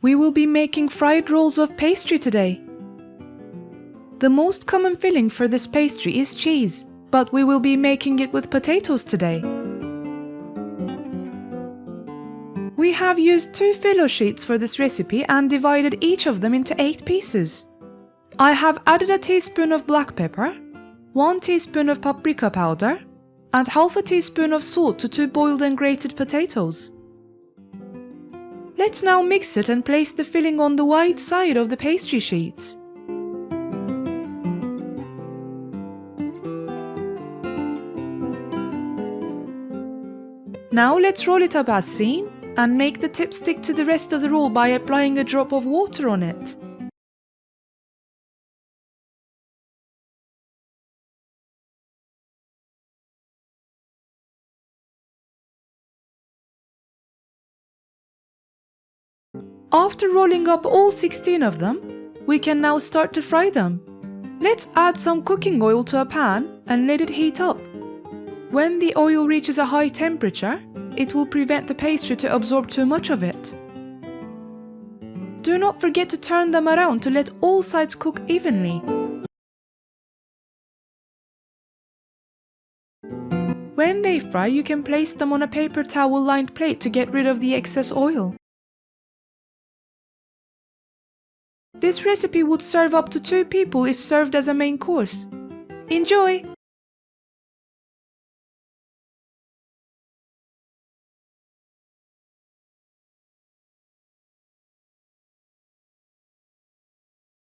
We will be making fried rolls of pastry today. The most common filling for this pastry is cheese, but we will be making it with potatoes today. We have used 2 phyllo sheets for this recipe and divided each of them into 8 pieces. I have added a teaspoon of black pepper, 1 teaspoon of paprika powder, and half a teaspoon of salt to 2 boiled and grated potatoes. Let's now mix it and place the filling on the wide side of the pastry sheets. Now let's roll it up as seen and make the tip stick to the rest of the roll by applying a drop of water on it. After rolling up all 16 of them, we can now start to fry them. Let's add some cooking oil to a pan and let it heat up. When the oil reaches a high temperature, it will prevent the pastry to absorb too much of it. Do not forget to turn them around to let all sides cook evenly. When they fry, you can place them on a paper towel-lined plate to get rid of the excess oil. This recipe would serve up to 2 people if served as a main course. Enjoy!